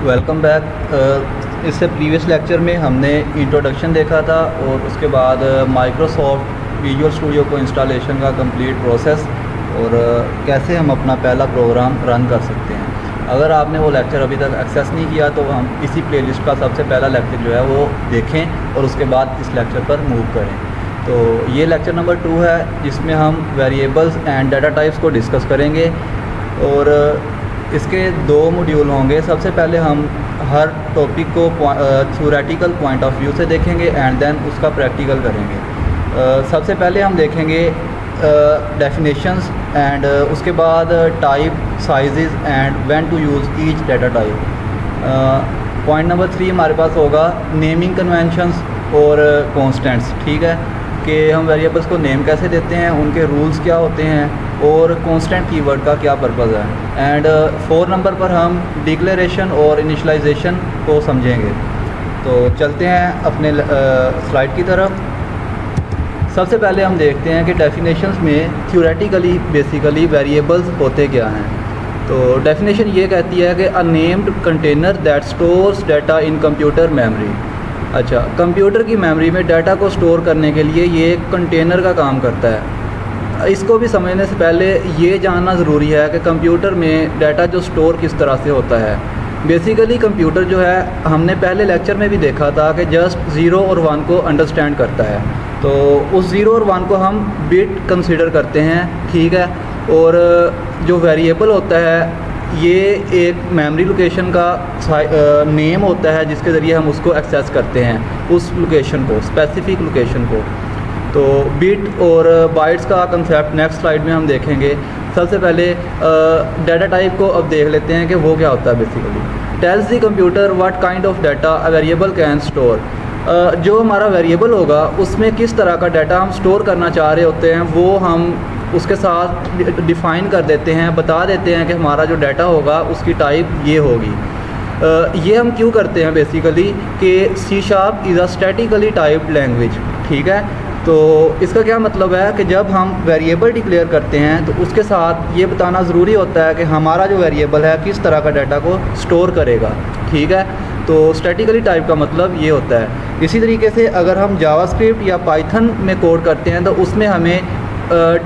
Welcome back. इससे previous lecture में हमने इंट्रोडक्शन देखा था और उसके बाद माइक्रोसॉफ्ट विजुअल स्टूडियो को इंस्टॉलेशन का कंप्लीट प्रोसेस और कैसे हम अपना पहला प्रोग्राम रन कर सकते हैं। अगर आपने वो लेक्चर अभी तक एक्सेस नहीं किया तो हम इसी प्लेलिस्ट का सबसे पहला लेक्चर जो है वो देखें और उसके बाद इस लेक्चर पर मूव करें। तो ये लेक्चर नंबर 2 है जिसमें हम वेरिएबल्स एंड डाटा टाइप्स को डिस्कस करेंगे और इसके 2 मॉड्यूल होंगे। सबसे पहले हम हर टॉपिक को थ्योरेटिकल पॉइंट ऑफ व्यू से देखेंगे एंड देन उसका प्रैक्टिकल करेंगे। सबसे पहले हम देखेंगे डेफिनेशंस एंड उसके बाद type, sizes and when to use each data type. Point number 3 हमारे पास होगा नेमिंग कन्वेंशंस और कॉन्स्टेंट्स। ठीक है कि हम वेरिएबल्स को नेम कैसे देते हैं, उनके रूल्स क्या होते हैं और कांस्टेंट कीवर्ड का क्या पर्पज़ है। एंड 4 नंबर पर हम डिक्लेरेशन और इनिशियलाइजेशन को समझेंगे। तो चलते हैं अपने स्लाइड की तरफ। सबसे पहले हम देखते हैं कि डेफिनेशंस में थ्योरेटिकली बेसिकली वेरिएबल्स होते क्या हैं। तो डेफिनेशन ये कहती है कि अ named container that stores data in computer memory. अच्छा, कंप्यूटर की मेमोरी में डाटा को स्टोर करने के लिए ये एक कंटेनर का काम करता है। इसको भी समझने से पहले ये जानना ज़रूरी है कि कंप्यूटर में डाटा जो स्टोर किस तरह से होता है। बेसिकली कंप्यूटर जो है हमने पहले लेक्चर में भी देखा था कि जस्ट 0 और 1 को अंडरस्टैंड करता है। तो उस 0 और 1 को हम बिट कंसीडर करते हैं। ठीक है, और जो वेरिएबल होता है ये एक मेमोरी लोकेशन का नेम होता है जिसके ज़रिए हम उसको एक्सेस करते हैं, उस लोकेशन को, स्पेसिफिक लोकेशन को। तो बिट और बाइट्स का कंसेप्ट नेक्स्ट स्लाइड में हम देखेंगे। सबसे पहले डाटा टाइप को अब देख लेते हैं कि वो क्या होता है। Basically tells the computer what kind of data a variable can store. जो हमारा वेरिएबल होगा उसमें किस तरह का डाटा हम स्टोर करना चाह रहे होते हैं वो हम उसके साथ डिफ़ाइन कर देते हैं, बता देते हैं कि हमारा जो डाटा होगा उसकी टाइप ये होगी। ये हम क्यों करते हैं बेसिकली कि C# is a statically typed language. ठीक है, तो इसका क्या मतलब है कि जब हम वेरिएबल डिक्लेयर करते हैं तो उसके साथ ये बताना ज़रूरी होता है कि हमारा जो वेरिएबल है किस तरह का डाटा को स्टोर करेगा। ठीक है, तो स्टैटिकली टाइप का मतलब ये होता है। इसी तरीके से अगर हम जावास्क्रिप्ट या पाइथन में कोड करते हैं तो उसमें हमें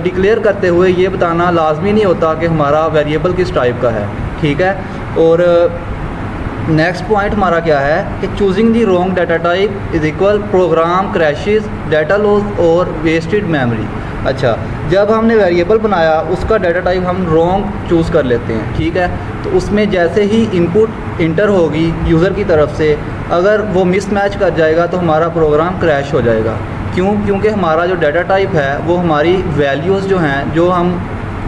डिक्लेयर करते हुए ये बताना लाजमी नहीं होता कि हमारा वेरिएबल किस टाइप का है। ठीक है, और नेक्स्ट पॉइंट हमारा क्या है कि choosing the wrong data type is equal program crashes, data loss और वेस्टेड मेमोरी। अच्छा, जब हमने वेरिएबल बनाया उसका डाटा टाइप हम रॉन्ग चूज़ कर लेते हैं। ठीक है, तो उसमें जैसे ही इनपुट इंटर होगी यूज़र की तरफ से, अगर वो मिसमैच कर जाएगा तो हमारा प्रोग्राम क्रैश हो जाएगा। क्यों? क्योंकि हमारा जो डाटा टाइप है वो हमारी वैल्यूज़ जो हैं, जो हम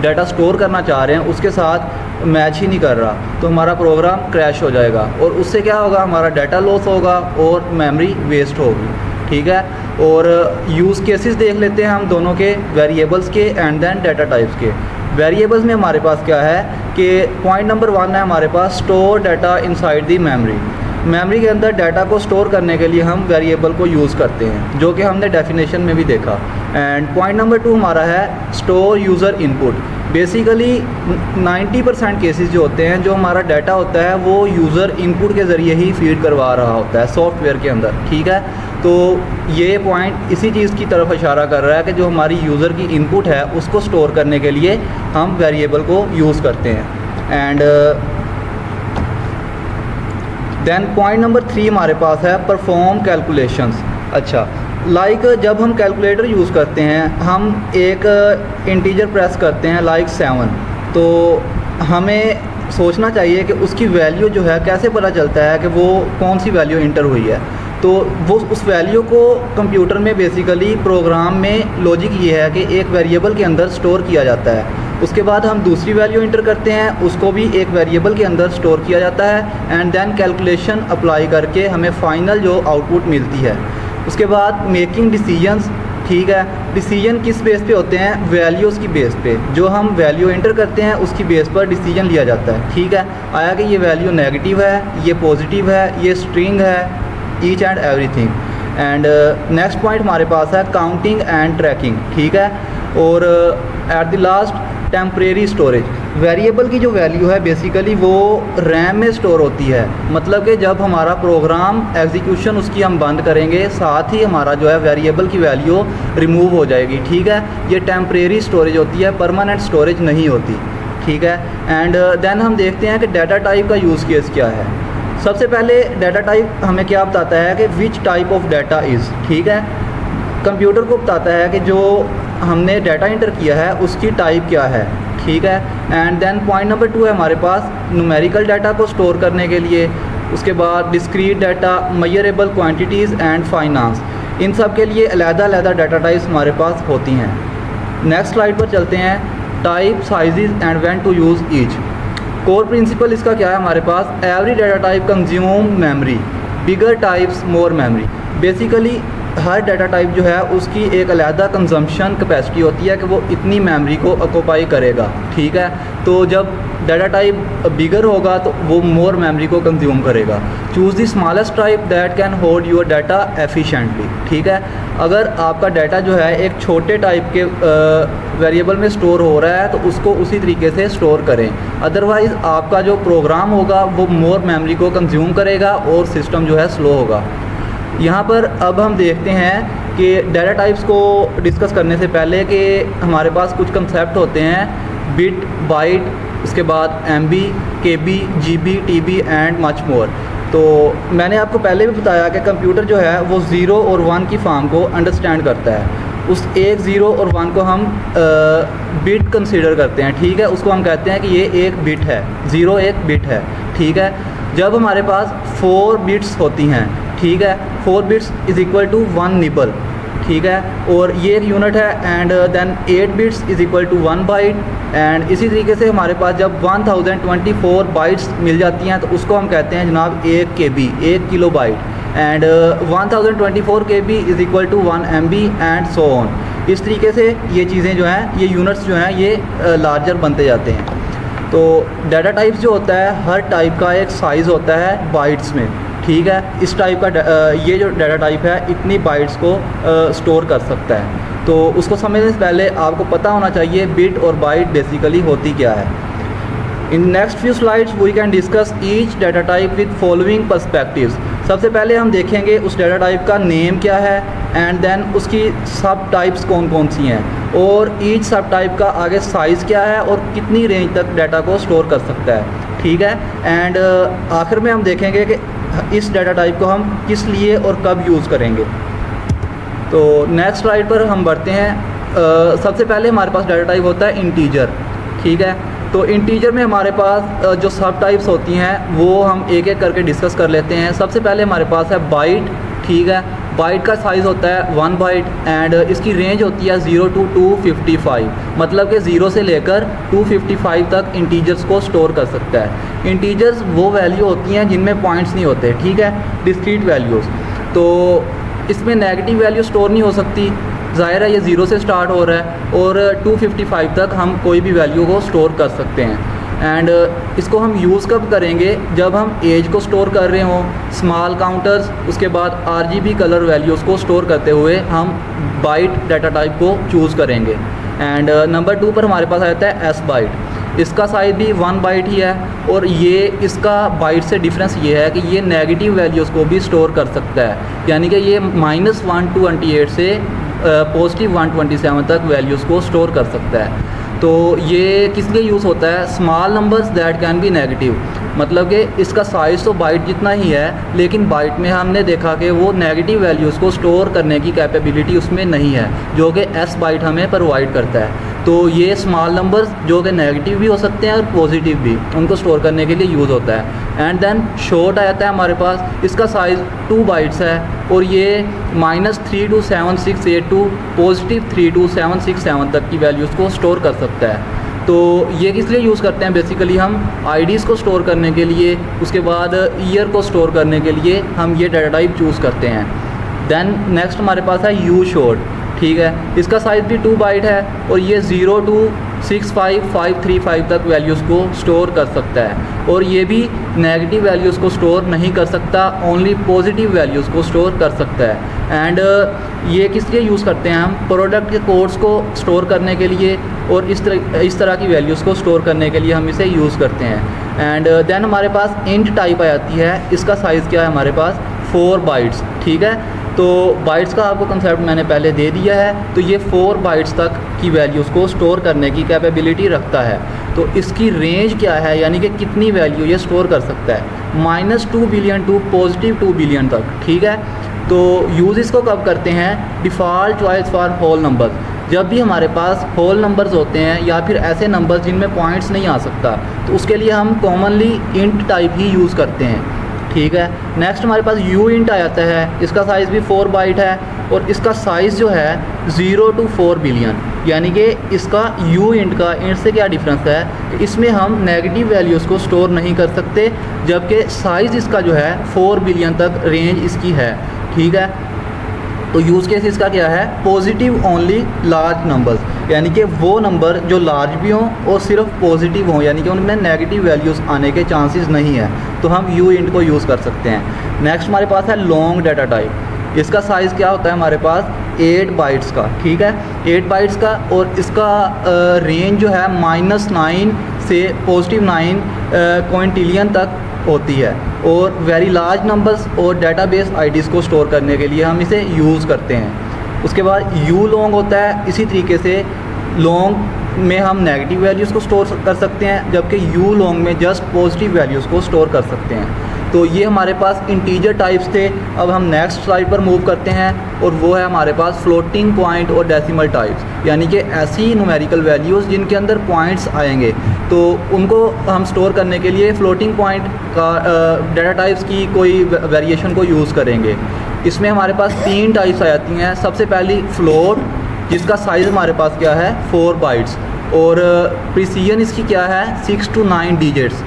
डाटा स्टोर करना चाह रहे हैं उसके साथ मैच ही नहीं कर रहा, तो हमारा प्रोग्राम क्रैश हो जाएगा और उससे क्या होगा, हमारा डाटा लॉस होगा और मेमोरी वेस्ट होगी। ठीक है, और यूज़ केसेस देख लेते हैं हम दोनों के, वेरिएबल्स के एंड देन डाटा टाइप्स के। वेरिएबल्स में हमारे पास क्या है कि पॉइंट नंबर 1 है हमारे पास store data inside the memory. Memory के अंदर डाटा को स्टोर करने के लिए हम वेरिएबल को यूज़ करते हैं, जो कि हमने डेफिनेशन में भी देखा। एंड पॉइंट नंबर 2 हमारा है store user input. Basically 90% cases जो होते हैं, जो हमारा डाटा होता है वो यूज़र इनपुट के ज़रिए ही फीड करवा रहा होता है सॉफ्टवेयर के अंदर। ठीक है, तो ये पॉइंट इसी चीज़ की तरफ इशारा कर रहा है कि जो हमारी यूज़र की इनपुट है उसको स्टोर करने के लिए हम वेरिएबल को यूज़ करते हैं। एंड देन पॉइंट नंबर 3 हमारे पास है परफॉर्म कैलकुलेशंस। अच्छा, जब हम कैलकुलेटर यूज़ करते हैं, हम एक इंटीजर प्रेस करते हैं 7, तो हमें सोचना चाहिए कि उसकी वैल्यू जो है कैसे पता चलता है कि वो कौन सी वैल्यू इंटर हुई है। तो वो उस वैल्यू को कंप्यूटर में बेसिकली प्रोग्राम में लॉजिक ये है कि एक वेरिएबल के अंदर स्टोर किया जाता है, उसके बाद हम दूसरी वैल्यू इंटर करते हैं, उसको भी एक वेरिएबल के अंदर स्टोर किया जाता है एंड देन कैलकुलेशन अप्लाई करके हमें फाइनल जो आउटपुट मिलती है। उसके बाद मेकिंग डिसीजंस। ठीक है, डिसीजन किस बेस पे होते हैं, वैल्यूज़ की बेस पे। जो हम वैल्यू इंटर करते हैं उसकी बेस पर डिसीजन लिया जाता है। ठीक है, आया कि ये वैल्यू नेगेटिव है, ये पॉजिटिव है, ये स्ट्रिंग है, each and everything. And next point हमारे पास है काउंटिंग एंड ट्रैकिंग। ठीक है, और at the last temporary storage. Variable की जो वैल्यू है बेसिकली वो रैम में स्टोर होती है, मतलब कि जब हमारा प्रोग्राम एग्जीक्यूशन उसकी हम बंद करेंगे साथ ही हमारा जो है वेरिएबल की वैल्यू रिमूव हो जाएगी, ठीक है। ये टेम्परेरी स्टोरेज होती है, परमानेंट स्टोरेज नहीं होती, ठीक है। एंड देन हम देखते हैं कि डाटा टाइप का यूज़ केस क्या है। सबसे पहले डाटा टाइप हमें क्या बताता है कि which type of data is, ठीक है। कंप्यूटर को बताता है कि जो हमने डाटा इंटर किया है उसकी टाइप क्या है, ठीक है। एंड देन पॉइंट नंबर 2 है हमारे पास न्यूमेरिकल डाटा को स्टोर करने के लिए, उसके बाद discrete data, measurable quantities and finance, इन सब के लिए अलग-अलग डाटा टाइप्स हमारे पास होती हैं। नेक्स्ट स्लाइड पर चलते हैं, type, sizes and when to use each. Core principle इसका क्या है हमारे पास, every data type consume memory, bigger types more memory. Basically हर डाटा टाइप जो है उसकी एक अलहदा कंजम्पशन कैपेसिटी होती है कि वो इतनी मेमोरी को ऑक्यूपाई करेगा, ठीक है। तो जब डाटा टाइप बिगर होगा तो वो मोर मेमोरी को कंज्यूम करेगा। Choose the smallest type that can hold your data efficiently, ठीक है। अगर आपका डाटा जो है एक छोटे टाइप के वेरिएबल में स्टोर हो रहा है तो उसको उसी तरीके से स्टोर करें, अदरवाइज़ आपका जो प्रोग्राम होगा वो मोर मेमोरी को कंज्यूम करेगा और सिस्टम जो है स्लो होगा। यहाँ पर अब हम देखते हैं कि डाटा टाइप्स को डिस्कस करने से पहले कि हमारे पास कुछ कंसेप्ट होते हैं, बिट, बाइट, उसके बाद MB, KB, GB, TB and much more. तो मैंने आपको पहले भी बताया कि कंप्यूटर जो है वो 0 और 1 की फॉर्म को अंडरस्टैंड करता है। उस एक 0 और 1 को हम बिट कंसीडर करते हैं, ठीक है। उसको हम कहते हैं कि ये एक बिट है, 0 एक बिट है, ठीक है। जब हमारे पास 4 बिट्स होती हैं, ठीक है, 4 bits is equal to 1 nibble, ठीक है, और ये एक यूनिट है। And then 8 bits is equal to 1 byte. एंड इसी तरीके से हमारे पास जब 1024 बाइट्स मिल जाती हैं तो उसको हम कहते हैं जनाब 1 KB, 1 kilo byte. And 1024 KB is equal to 1 MB and so on. इस तरीके से ये चीज़ें जो हैं, ये यूनिट्स जो हैं ये लार्जर बनते जाते हैं। तो डाटा टाइप्स जो होता है हर टाइप का एक साइज़ होता है बाइट्स में, ठीक है। इस टाइप का ये जो डाटा टाइप है इतनी बाइट्स को स्टोर कर सकता है। तो उसको समझने से पहले आपको पता होना चाहिए बिट और बाइट बेसिकली होती क्या है। In next few slides we can discuss each data type with following perspectives. सबसे पहले हम देखेंगे उस डाटा टाइप का नेम क्या है एंड देन उसकी सब टाइप्स कौन कौन सी हैं और ईच सब टाइप का आगे साइज़ क्या है और कितनी रेंज तक डाटा को स्टोर कर सकता है, ठीक है। एंड आखिर में हम देखेंगे कि इस डाटा टाइप को हम किस लिए और कब यूज़ करेंगे। तो नेक्स्ट स्लाइड पर हम बढ़ते हैं। सबसे पहले हमारे पास डाटा टाइप होता है इंटीजर, ठीक है। तो इंटीजर में हमारे पास जो सब टाइप्स होती हैं वो हम एक एक करके डिस्कस कर लेते हैं। सबसे पहले हमारे पास है बाइट, ठीक है। बाइट का साइज़ होता है 1 बाइट एंड इसकी रेंज होती है 0 to 255, मतलब कि 0 से लेकर 255 तक इंटीजर्स को स्टोर कर सकता है। इंटीजर्स वो वैल्यू होती हैं जिनमें पॉइंट्स नहीं होते, ठीक है, डिस्क्रीट वैल्यूज़। तो इसमें नेगेटिव वैल्यू स्टोर नहीं हो सकती, ज़ाहिर है ये 0 से स्टार्ट हो रहा है और 255 तक हम कोई भी वैल्यू को स्टोर कर सकते हैं। एंड इसको हम यूज़ कब करेंगे, जब हम एज को स्टोर कर रहे हों, स्मॉल काउंटर्स, उसके बाद RGB कलर वैल्यूज़ को स्टोर करते हुए हम बाइट डाटा टाइप को चूज़ करेंगे। एंड नंबर 2 पर हमारे पास आता है S बाइट। इसका साइज़ भी 1 बाइट ही है और ये इसका बाइट से डिफरेंस ये है कि ये नेगेटिव वैल्यूज़ को भी स्टोर कर सकता है, यानी कि ये -128 से पॉजिटिव 127 तक वैल्यूज़ को स्टोर कर सकता है। तो ये किस लिए यूज़ होता है, small numbers that can be negative, मतलब कि इसका साइज़ तो बाइट जितना ही है लेकिन बाइट में हमने देखा कि वो नेगेटिव वैल्यूज़ को स्टोर करने की कैपेबिलिटी उसमें नहीं है, जो कि S बाइट हमें प्रोवाइड करता है। तो ये स्मॉल नंबर्स जो कि नेगेटिव भी हो सकते हैं और पॉजिटिव भी, उनको स्टोर करने के लिए यूज़ होता है। एंड देन शॉर्ट आता है हमारे पास, इसका साइज़ 2 बाइट्स है और ये -3 to 7682 +3 to 767 तक की वैल्यूज़ को स्टोर कर सकता है। तो ये किस लिए यूज़ करते हैं, बेसिकली हम IDs को स्टोर करने के लिए, उसके बाद ईयर को स्टोर करने के लिए हम ये डाटा टाइप चूज़ करते हैं। देन नेक्स्ट हमारे पास है U शॉर्ट, ठीक है। इसका साइज़ भी 2 बाइट है और ये 0 to 65535 तक वैल्यूज़ को स्टोर कर सकता है, और ये भी नेगेटिव वैल्यूज़ को स्टोर नहीं कर सकता, ओनली पॉजिटिव वैल्यूज़ को स्टोर कर सकता है। एंड ये किस लिए यूज़ करते हैं हम? प्रोडक्ट के कोड्स को स्टोर करने के लिए और इस तरह की वैल्यूज़ को स्टोर करने के लिए हम इसे यूज़ करते हैं। एंड देन हमारे पास इंट टाइप आ जाती है। इसका साइज़ क्या है हमारे पास? 4 बाइट्स। ठीक है, तो बाइट्स का आपको कंसेप्ट मैंने पहले दे दिया है। तो ये 4 बाइट्स तक की वैल्यूज़ को स्टोर करने की कैपेबिलिटी रखता है। तो इसकी रेंज क्या है, यानी कि कितनी वैल्यू ये स्टोर कर सकता है? -2 बिलियन टू +2 बिलियन तक। ठीक है, तो यूज़ इसको कब करते हैं? Default choice for whole number. जब भी हमारे पास होल नंबर्स होते हैं या फिर ऐसे नंबर्स जिनमें पॉइंट्स नहीं आ सकता, तो उसके लिए हम कॉमनली इंट टाइप ही यूज़ करते हैं। ठीक है, नेक्स्ट हमारे पास यू इंट आ जाता है। इसका साइज़ भी 4 बाइट है और इसका साइज़ जो है 0 to 4 बिलियन, यानी कि इसका यू इंट का इंट से क्या डिफरेंस है कि इसमें हम नेगेटिव वैल्यूज़ को स्टोर नहीं कर सकते, जबकि साइज़ इसका जो है 4 बिलियन तक रेंज इसकी है। ठीक है, तो यूज़ केस इसका क्या है? पॉजिटिव ओनली लार्ज नंबर्स, यानी कि वो नंबर जो लार्ज भी हों और सिर्फ पॉजिटिव हों, यानी कि उनमें नेगेटिव वैल्यूज़ आने के चांसेस नहीं है, तो हम यू इंट को यूज़ कर सकते हैं। नेक्स्ट हमारे पास है लॉन्ग डाटा टाइप। इसका साइज़ क्या होता है हमारे पास? 8 बाइट्स का। ठीक है, 8 बाइट्स का, और इसका रेंज जो है -9 से +9 क्विंटिलियन तक होती है, और वेरी लार्ज नंबर्स और डेटाबेस आईडीज़ को स्टोर करने के लिए हम इसे यूज़ करते हैं। उसके बाद यू लॉन्ग होता है। इसी तरीके से लॉन्ग में हम नेगेटिव वैल्यूज़ को स्टोर कर सकते हैं, जबकि यू लॉन्ग में जस्ट पॉजिटिव वैल्यूज़ को स्टोर कर सकते हैं। तो ये हमारे पास इंटीजर टाइप्स थे। अब हम नेक्स्ट स्लाइड पर मूव करते हैं, और वो है हमारे पास फ्लोटिंग पॉइंट और डेसिमल टाइप्स, यानी कि ऐसी न्यूमेरिकल वैल्यूज़ जिनके अंदर पॉइंट्स आएंगे, तो उनको हम स्टोर करने के लिए फ्लोटिंग पॉइंट का डाटा टाइप्स की कोई वेरिएशन को यूज़ करेंगे। इसमें हमारे पास 3 टाइप्स आ जाती हैं। सबसे पहली फ्लोट, जिसका साइज़ हमारे पास क्या है? 4 बाइट्स, और प्रिसीजन इसकी क्या है? 6 to 9 डिजिट्स।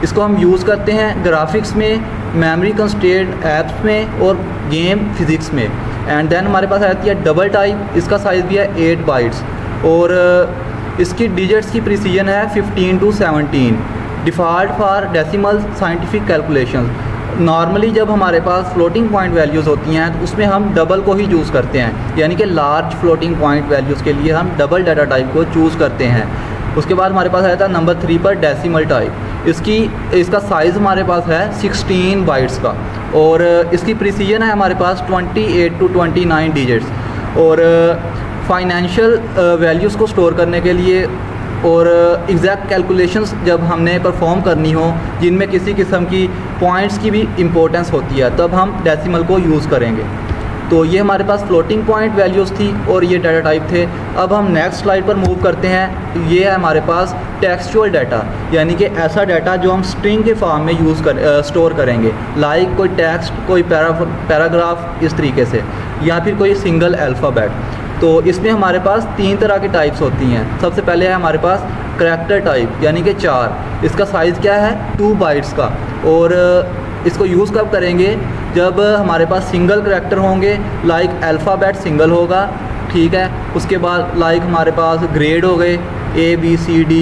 इसको हम यूज़ करते हैं ग्राफिक्स में, मेमोरी कंस्ट्रेंट ऐप्स में और गेम फिज़िक्स में। एंड देन हमारे पास आ जाती है डबल टाइप। इसका साइज़ भी है 8 बाइट्स, और इसकी डिजिट्स की प्रिसीजन है 15 to 17। Default for decimal scientific calculation. Normally जब हमारे पास फ्लोटिंग पॉइंट वैल्यूज़ होती हैं, तो उसमें हम डबल को ही यूज़ करते हैं, यानी कि लार्ज फ्लोटिंग पॉइंट वैल्यूज़ के लिए हम डबल डाटा टाइप को चूज़ करते हैं। उसके बाद हमारे पास आया था नंबर 3 पर डेसिमल टाइप। इसका साइज़ हमारे पास है 16 बाइट्स का, और इसकी प्रिसीजन है हमारे पास 28 to 29 डिजिट्स। और फाइनेंशियल वैल्यूज़ को स्टोर करने के लिए और एग्जैक्ट कैलकुलेशंस जब हमने परफॉर्म करनी हो, जिनमें किसी किस्म की पॉइंट्स की भी इम्पोर्टेंस होती है, तब हम डेसिमल को यूज़ करेंगे। तो ये हमारे पास फ्लोटिंग पॉइंट वैल्यूज़ थी और ये डाटा टाइप थे। अब हम नेक्स्ट स्लाइड पर मूव करते हैं। ये है हमारे पास टेक्सचुअल डाटा, यानी कि ऐसा डाटा जो हम स्ट्रिंग के फॉर्म में स्टोर करेंगे, लाइक कोई टेक्स्ट, कोई पैराग्राफ, इस तरीके से, या फिर कोई सिंगल अल्फ़ाबेट। तो इसमें हमारे पास 3 तरह की टाइप्स होती हैं। सबसे पहले है हमारे पास करैक्टर टाइप, यानी कि 4। इसका साइज़ क्या है? 2 बाइट्स का, और इसको यूज़ कब करेंगे? जब हमारे पास सिंगल करैक्टर होंगे, लाइक अल्फ़ाबेट सिंगल होगा, ठीक है। उसके बाद लाइक हमारे पास ग्रेड हो गए ABCD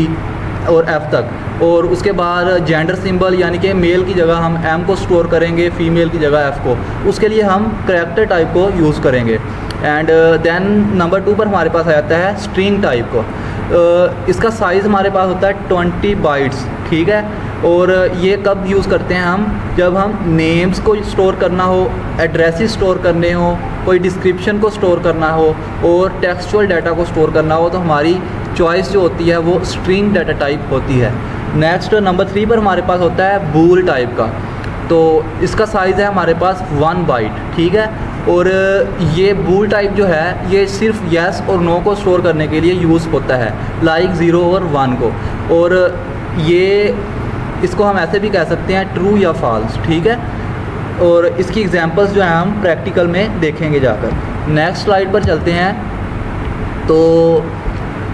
और F तक, और उसके बाद जेंडर सिंबल, यानी कि मेल की जगह हम M को स्टोर करेंगे, फीमेल की जगह F को, उसके लिए हम करैक्टर टाइप को यूज़ करेंगे। एंड देन नंबर 2 पर हमारे पास आ जाता है स्ट्रिंग टाइप को। इसका साइज़ हमारे पास होता है 20 बाइट्स, ठीक है। और ये कब यूज़ करते हैं हम? जब हम नेम्स को स्टोर करना हो, एड्रेसेस स्टोर करने हो, कोई डिस्क्रिप्शन को स्टोर करना हो और टेक्सचुअल डाटा को स्टोर करना हो, तो हमारी चॉइस जो होती है वो स्ट्रिंग डाटा टाइप होती है। नेक्स्ट नंबर 3 पर हमारे पास होता है बूल टाइप का। तो इसका साइज़ है हमारे पास 1 बाइट, ठीक है। और ये बूल टाइप जो है ये सिर्फ येस और नो को स्टोर करने के लिए यूज़ होता है, लाइक 0 और 1 को। और ये इसको हम ऐसे भी कह सकते हैं ट्रू या फॉल्स, ठीक है। और इसकी एग्जांपल्स जो हैं हम प्रैक्टिकल में देखेंगे जाकर। नेक्स्ट स्लाइड पर चलते हैं। तो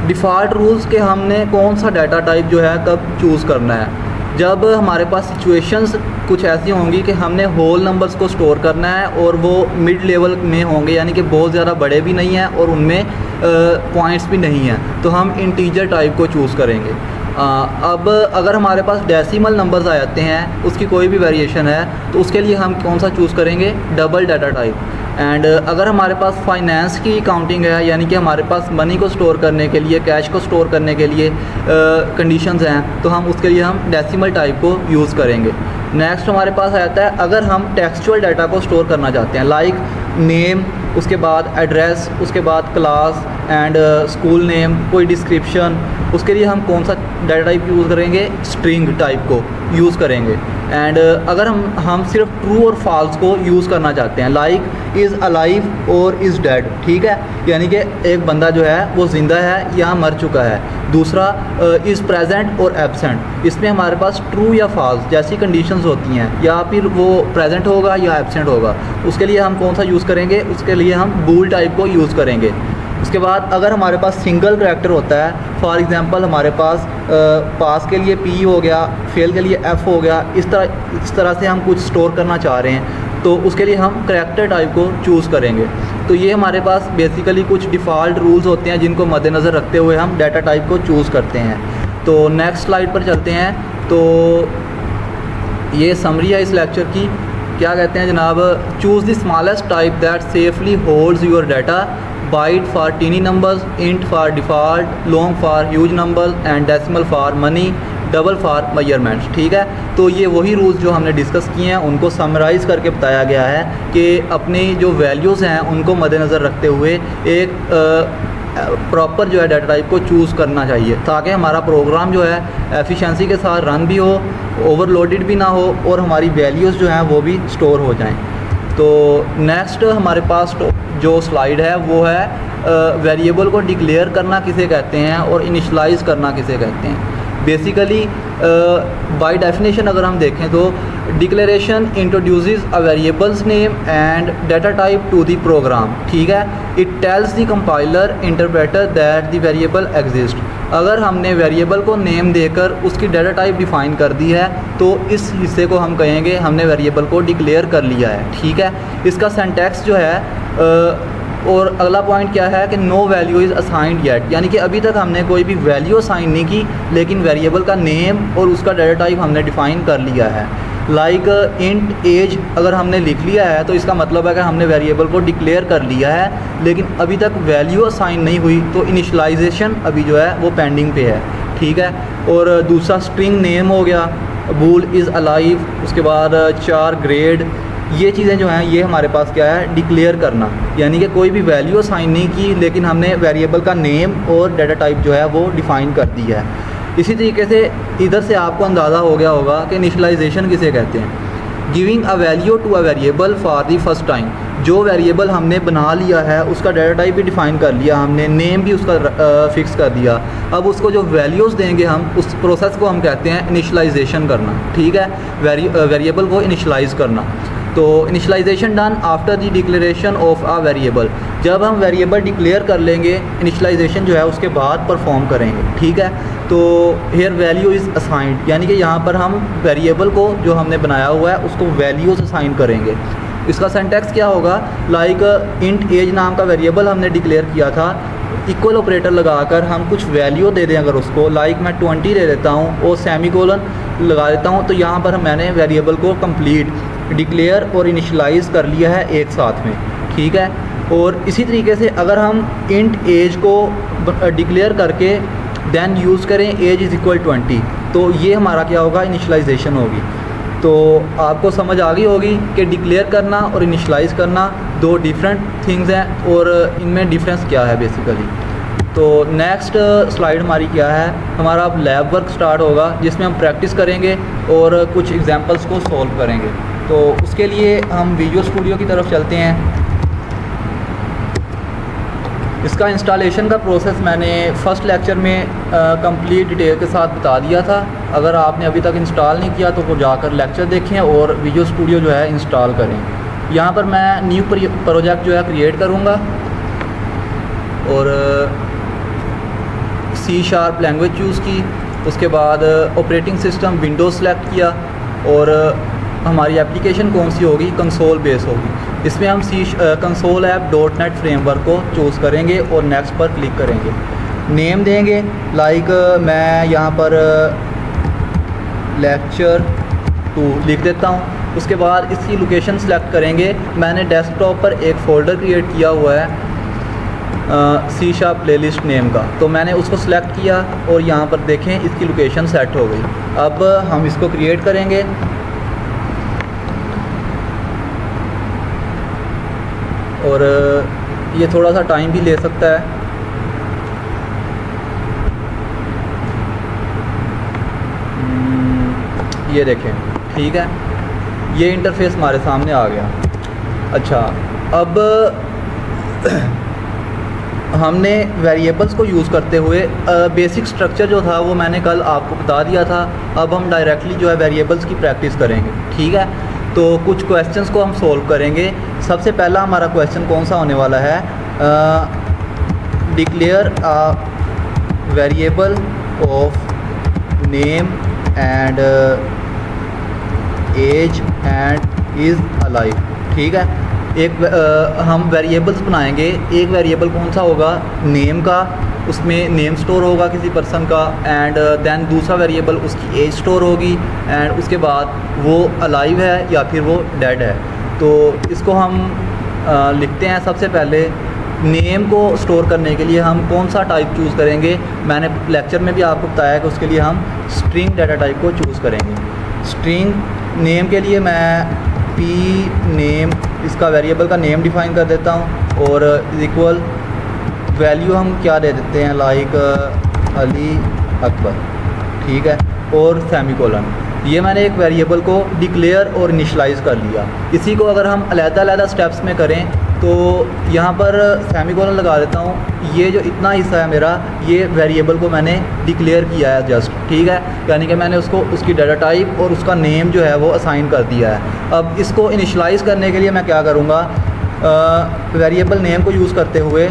डिफ़ॉल्ट रूल्स के हमने कौन सा डाटा टाइप जो है कब चूज़ करना है। जब हमारे पास सिचुएशंस कुछ ऐसी होंगी कि हमने होल नंबर्स को स्टोर करना है और वो मिड लेवल में होंगे, यानी कि बहुत ज़्यादा बड़े भी नहीं हैं और उनमें पॉइंट्स भी नहीं हैं, तो हम इंटीजर टाइप को चूज़ करेंगे। अब अगर हमारे पास डेसिमल नंबर्स आ जाते हैं, उसकी कोई भी वेरिएशन है, तो उसके लिए हम कौन सा चूज़ करेंगे? Double data type. एंड अगर हमारे पास फाइनेंस की काउंटिंग है, यानी कि हमारे पास मनी को स्टोर करने के लिए, कैश को स्टोर करने के लिए कंडीशंस हैं, तो हम उसके लिए हम डेसिमल टाइप को यूज़ करेंगे। नेक्स्ट हमारे पास आ जाता है अगर हम टेक्सचुअल डाटा को स्टोर करना चाहते हैं, लाइक नेम, उसके बाद एड्रेस, उसके बाद क्लास एंड स्कूल नेम, कोई डिस्क्रिप्शन, उसके लिए हम कौन सा डाटा टाइप यूज़ करेंगे? स्ट्रिंग टाइप को यूज़ करेंगे। एंड अगर हम सिर्फ ट्रू और फॉल्स को यूज़ करना चाहते हैं, लाइक इज़ अलाइव और इज़ डेड, ठीक है, यानी कि एक बंदा जो है वो ज़िंदा है या मर चुका है। दूसरा इज़ प्रेजेंट और एब्सेंट, इसमें हमारे पास ट्रू या फॉल्स जैसी कंडीशंस होती हैं, या फिर वो प्रेजेंट होगा या एब्सेंट होगा, उसके लिए हम कौन सा यूज़ करेंगे? उसके लिए हम बूल टाइप को यूज़ करेंगे। उसके बाद अगर हमारे पास सिंगल करैक्टर होता है, फॉर एग्ज़ाम्पल हमारे पास पास के लिए P हो गया, फेल के लिए F हो गया, इस तरह से हम कुछ स्टोर करना चाह रहे हैं, तो उसके लिए हम करैक्टर टाइप को चूज़ करेंगे। तो ये हमारे पास बेसिकली कुछ डिफ़ॉल्ट रूल्स होते हैं जिनको मद्देनज़र रखते हुए हम डाटा टाइप को चूज़ करते हैं। तो नेक्स्ट स्लाइड पर चलते हैं। तो ये समरी है इस लेक्चर की। क्या कहते हैं जनाब? Choose the smallest type that safely holds your data, byte for tiny numbers, int for default, long for huge numbers and decimal for money, double for measurements, ठीक है। तो ये वही रूल्स जो हमने डिस्कस किए हैं उनको समराइज़ करके बताया गया है कि अपनी जो वैल्यूज़ हैं उनको मद्देनज़र रखते हुए एक प्रॉपर जो है डाटा टाइप को चूज़ करना चाहिए, ताकि हमारा प्रोग्राम जो है एफिशिएंसी के साथ रन भी हो, ओवरलोडेड भी ना हो और हमारी वैल्यूज़ जो हैं वो भी स्टोर हो जाएं। तो नेक्स्ट हमारे पास जो स्लाइड है वो है वेरिएबल को डिक्लेयर करना किसे कहते हैं और इनिशलाइज़ करना किसे कहते हैं। बेसिकली बाय डेफिनेशन अगर हम देखें तो declaration introduces a variables name and data type to the program, ठीक है। It tells the compiler interpreter that the variable exist. अगर हमने वेरिएबल को नेम देकर उसकी डाटा टाइप डिफ़ाइन कर दी है तो इस हिस्से को हम कहेंगे हमने वेरिएबल को डिक्लेयर कर लिया है, ठीक है। इसका सिंटैक्स जो है और अगला पॉइंट क्या है कि no value is assigned yet, यानी कि अभी तक हमने कोई भी वैल्यू असाइन नहीं की, लेकिन वेरिएबल का नेम और उसका डाटा टाइप हमने डिफ़ाइन कर लिया है। लाइक इंट एज अगर हमने लिख लिया है तो इसका मतलब है कि हमने वेरिएबल को डिक्लेयर कर लिया है, लेकिन अभी तक वैल्यू असाइन नहीं हुई, तो इनिशलाइजेशन अभी जो है वो पेंडिंग पे है, ठीक है। और दूसरा स्ट्रिंग नेम हो गया, बूल इज़ अलाइव, उसके बाद 4 ग्रेड, ये चीज़ें जो हैं ये हमारे पास क्या है? डिक्लेयर करना, यानी कि कोई भी वैल्यू असाइन नहीं की लेकिन हमने वेरिएबल का नेम और डाटा टाइप जो है वो डिफ़ाइन कर दिया है। इसी तरीके से इधर से आपको अंदाज़ा हो गया होगा कि इनिशियलाइजेशन किसे कहते हैं। Giving a value to a variable for the first time, जो वेरिएबल हमने बना लिया है उसका डाटा टाइप भी डिफ़ाइन कर लिया हमने, नेम भी उसका फिक्स कर दिया, अब उसको जो वैल्यूज़ देंगे हम, उस प्रोसेस को हम कहते हैं इनिशियलाइजेशन करना, ठीक है, वेरिएबल को इनिशियलाइज़ करना। तो initialization done after the declaration of a variable, जब हम वेरिएबल डिक्लेयर कर लेंगे इनिशियलाइजेशन जो है उसके बाद परफॉर्म करेंगे, ठीक है। तो हेयर वैल्यू इज़ असाइंड, यानी कि यहाँ पर हम वेरिएबल को जो हमने बनाया हुआ है उसको वैल्यूज़ असाइन करेंगे। इसका सिंटैक्स क्या होगा? लाइक इंट एज नाम का वेरिएबल हमने डिक्लेयर किया था, इक्वल ऑपरेटर लगाकर हम कुछ वैल्यू दे दें अगर उसको, लाइक मैं 20 दे देता हूँ और सेमीकोलन लगा देता हूँ, तो यहाँ पर मैंने वेरिएबल को कंप्लीट डिक्लेयर और इनिशियलाइज़ कर लिया है एक साथ में, ठीक है। और इसी तरीके से अगर हम इंट एज को डिक्लेयर करके देन यूज़ करें एज इज़ इक्वल 20, तो ये हमारा क्या होगा? इनिशियलाइजेशन होगी। तो आपको समझ आ गई होगी कि डिक्लेयर करना और इनिशियलाइज़ करना दो डिफरेंट थिंग्स हैं और इनमें डिफरेंस क्या है बेसिकली। तो नेक्स्ट स्लाइड हमारी क्या है? हमारा अब लैब वर्क स्टार्ट होगा जिसमें हम प्रैक्टिस करेंगे और कुछ एग्जांपल्स को सॉल्व करेंगे। तो उसके लिए हम विजुअल स्टूडियो की तरफ चलते हैं। इसका इंस्टॉलेशन का प्रोसेस मैंने फ़र्स्ट लेक्चर में कंप्लीट डिटेल के साथ बता दिया था। अगर आपने अभी तक इंस्टॉल नहीं किया तो वो जाकर लेक्चर देखें और विजुअल स्टूडियो जो है इंस्टॉल करें। यहाँ पर मैं न्यू प्रोजेक्ट जो है क्रिएट करूँगा और C# लैंग्वेज चूज़ की। उसके बाद ऑपरेटिंग सिस्टम विंडोज़ सेलेक्ट किया, और हमारी एप्लीकेशन कौन सी होगी, कंसोल बेस होगी। इसमें हम कंसोल ऐप .NET फ्रेमवर्क को चूज़ करेंगे और नेक्स्ट पर क्लिक करेंगे। नेम देंगे, लाइक मैं यहाँ पर लेक्चर 2 लिख देता हूँ। उसके बाद इसकी लोकेशन सेलेक्ट करेंगे। मैंने डेस्कटॉप पर एक फ़ोल्डर क्रिएट किया हुआ है C# प्लेलिस्ट नेम का, तो मैंने उसको सिलेक्ट किया और यहाँ पर देखें इसकी लोकेशन सेट हो गई। अब हम इसको क्रिएट करेंगे। और ये थोड़ा सा टाइम भी ले सकता है। ये देखें, ठीक है, ये इंटरफेस हमारे सामने आ गया। अच्छा, अब हमने वेरिएबल्स को यूज़ करते हुए बेसिक स्ट्रक्चर जो था वो मैंने कल आपको बता दिया था। अब हम डायरेक्टली जो है वेरिएबल्स की प्रैक्टिस करेंगे, ठीक है। तो कुछ क्वेश्चंस को हम सॉल्व करेंगे। सबसे पहला हमारा क्वेश्चन कौन सा होने वाला है, declare a variable of name and age and is alive, ठीक है। हम वेरिएबल्स बनाएंगे। एक वेरिएबल कौन सा होगा, नेम का, उसमें नेम स्टोर होगा किसी पर्सन का, एंड देन दूसरा वेरिएबल उसकी एज स्टोर होगी, एंड उसके बाद वो अलाइव है या फिर वो डेड है। तो इसको हम लिखते हैं। सबसे पहले नेम को स्टोर करने के लिए हम कौन सा टाइप चूज़ करेंगे, मैंने लेक्चर में भी आपको बताया कि उसके लिए हम स्ट्रिंग डाटा टाइप को चूज़ करेंगे। स्ट्रिंग नेम के लिए मैं p नेम, इसका वेरिएबल का नेम डिफ़ाइन कर देता हूँ, और इक्वल वैल्यू हम क्या दे देते हैं, लाइक अली अकबर, ठीक है, और सेमीकोलन। ये मैंने एक वेरिएबल को डिक्लेयर और इनिशलाइज़ कर लिया। इसी को अगर हम अलग-अलग स्टेप्स में करें तो यहाँ पर सेमीकोलन लगा देता हूँ। ये जो इतना हिस्सा है मेरा, ये वेरिएबल को मैंने डिक्लेयर किया है जस्ट, ठीक है, यानी कि मैंने उसको उसकी डाटा टाइप और उसका नेम जो है वो असाइन कर दिया है। अब इसको इनिशलाइज़ करने के लिए मैं क्या करूँगा, वेरिएबल नेम को यूज़ करते हुए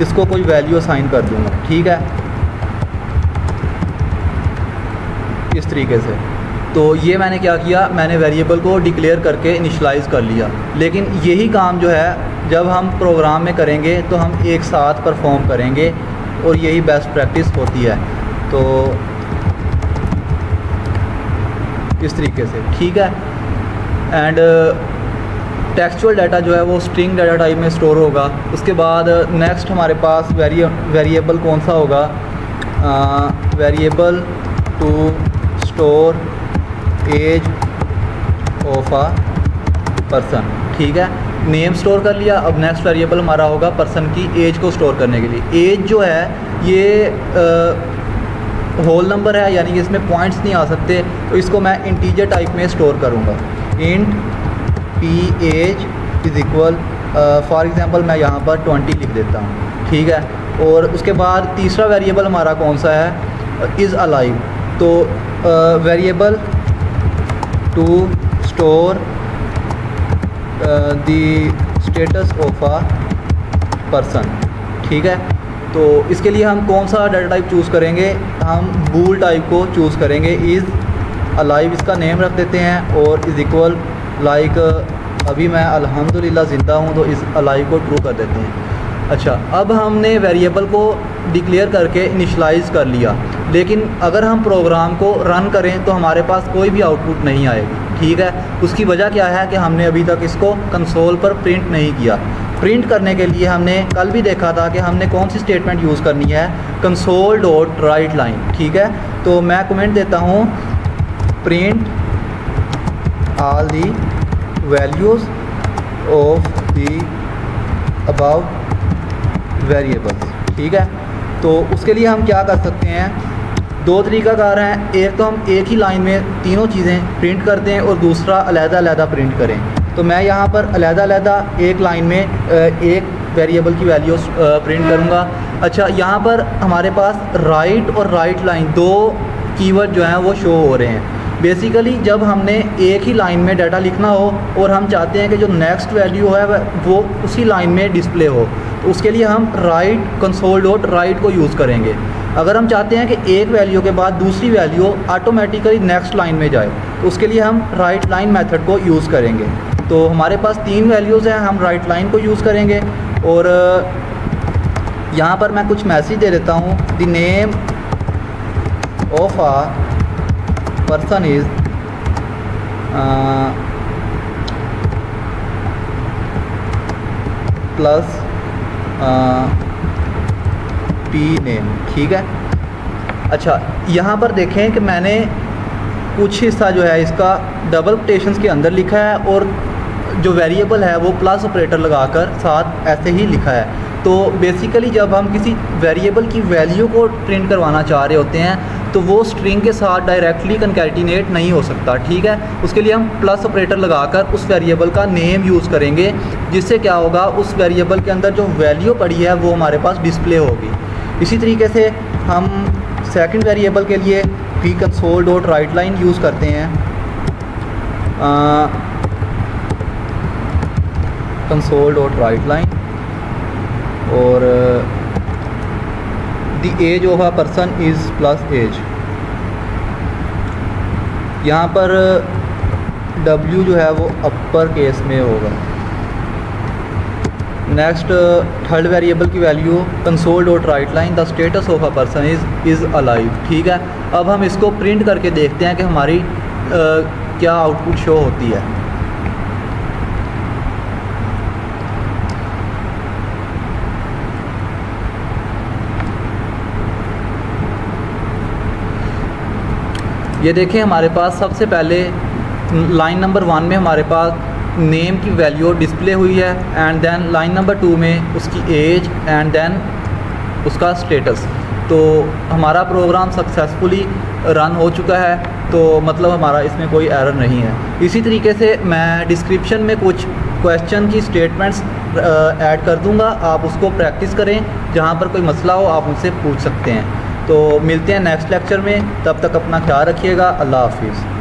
इसको कोई वैल्यू असाइन कर दूँगा, ठीक है, इस तरीके से। तो ये मैंने क्या किया, मैंने वेरिएबल को डिक्लेयर करके इनिशलाइज़ कर लिया। लेकिन यही काम जो है जब हम प्रोग्राम में करेंगे तो हम एक साथ परफॉर्म करेंगे, और यही बेस्ट प्रैक्टिस होती है। तो इस तरीके से, ठीक है। एंड टेक्सचुअल डाटा जो है वो स्ट्रिंग डाटा टाइप में स्टोर होगा। उसके बाद नेक्स्ट हमारे पास वेरिएबल कौन सा होगा, variable to store age of a person, ठीक है। नेम स्टोर कर लिया। अब नेक्स्ट वेरिएबल हमारा होगा पर्सन की एज को स्टोर करने के लिए। एज जो है ये होल नंबर है, यानी कि इसमें पॉइंट्स नहीं आ सकते, तो इसको मैं इंटीजर टाइप में स्टोर करूँगा। Int P age is equal, for example मैं यहाँ पर 20 लिख देता हूँ, ठीक है। और उसके बाद तीसरा वेरिएबल हमारा कौन सा है, इज़ अलाइव। तो variable to store the status of a person, ठीक है। तो इसके लिए हम कौन सा डाटा टाइप चूज़ करेंगे, हम बूल टाइप को चूज़ करेंगे। इज़ अलाइव इसका नेम रख देते हैं, और इज़ इक्वल लाइक अभी मैं अल्हम्दुलिल्लाह ज़िंदा हूँ, तो इस अलाइव को ट्रू कर देते हैं। अच्छा, अब हमने वेरिएबल को डिक्लेयर करके इनिशलाइज़ कर लिया, लेकिन अगर हम प्रोग्राम को रन करें तो हमारे पास कोई भी आउटपुट नहीं आएगी, ठीक है। उसकी वजह क्या है कि हमने अभी तक इसको कंसोल पर प्रिंट नहीं किया। प्रिंट करने के लिए हमने कल भी देखा था कि हमने कौन सी स्टेटमेंट यूज़ करनी है, कंसोल डॉट राइट लाइन, ठीक है। तो मैं कमेंट देता हूँ print all the values of the above variables, ठीक है। तो उसके लिए हम क्या कर सकते हैं, दो तरीक़ाकार हैं। एक तो हम एक ही लाइन में तीनों चीज़ें प्रिंट करते हैं, और दूसरा अलग-अलग प्रिंट करें। तो मैं यहाँ पर अलग-अलग एक लाइन में एक वेरिएबल की वैल्यूज़ प्रिंट करूँगा। अच्छा, यहाँ पर हमारे पास राइट और राइट लाइन दो कीवर्ड जो हैं वो शो हो रहे हैं। बेसिकली जब हमने एक ही लाइन में डाटा लिखना हो और हम चाहते हैं कि जो नेक्स्ट वैल्यू है वो उसी लाइन में डिस्प्ले हो, तो उसके लिए हम राइट कंसोल डॉट राइट को यूज़ करेंगे। अगर हम चाहते हैं कि एक वैल्यू के बाद दूसरी वैल्यू ऑटोमेटिकली नेक्स्ट लाइन में जाए, तो उसके लिए हम राइट लाइन मेथड को यूज़ करेंगे। तो हमारे पास 3 वैल्यूज़ हैं, हम राइट लाइन को यूज़ करेंगे। और यहाँ पर मैं कुछ मैसेज दे देता हूँ, the name of uh person is plus P name, ठीक है। अच्छा, यहाँ पर देखें कि मैंने कुछ हिस्सा जो है इसका डबल कोटेशंस के अंदर लिखा है और जो वेरिएबल है वो प्लस ऑपरेटर लगाकर साथ ऐसे ही लिखा है। तो बेसिकली जब हम किसी वेरिएबल की वैल्यू को प्रिंट करवाना चाह रहे होते हैं तो वो स्ट्रिंग के साथ डायरेक्टली कंकैटिनेट नहीं हो सकता, ठीक है। उसके लिए हम प्लस ऑपरेटर लगाकर उस वेरिएबल का नेम यूज़ करेंगे, जिससे क्या होगा, उस वेरिएबल के अंदर जो वैल्यू पड़ी है वो हमारे पास डिस्प्ले होगी। इसी तरीके से हम सेकंड वेरिएबल के लिए भी console dot write line use करते हैं। कंसोल डॉट राइट लाइन और the age of a person is plus age. यहाँ पर W जो है वो अपर केस में होगा। नेक्स्ट थर्ड वेरिएबल की value console dot write line the status of a person is alive, ठीक है। अब हम इसको प्रिंट करके देखते हैं कि हमारी क्या आउटपुट शो होती है। ये देखें, हमारे पास सबसे पहले लाइन नंबर 1 में हमारे पास नेम की वैल्यू डिस्प्ले हुई है, एंड देन लाइन नंबर 2 में उसकी एज एंड देन उसका स्टेटस। तो हमारा प्रोग्राम सक्सेसफुली रन हो चुका है, तो मतलब हमारा इसमें कोई एरर नहीं है। इसी तरीके से मैं डिस्क्रिप्शन में कुछ क्वेश्चन की स्टेटमेंट्स ऐड कर दूंगा, आप उसको प्रैक्टिस करें, जहाँ पर कोई मसला हो आप उनसे पूछ सकते हैं। तो मिलते हैं नेक्स्ट लेक्चर में, तब तक अपना ख्याल रखिएगा। अल्लाह हाफिज़।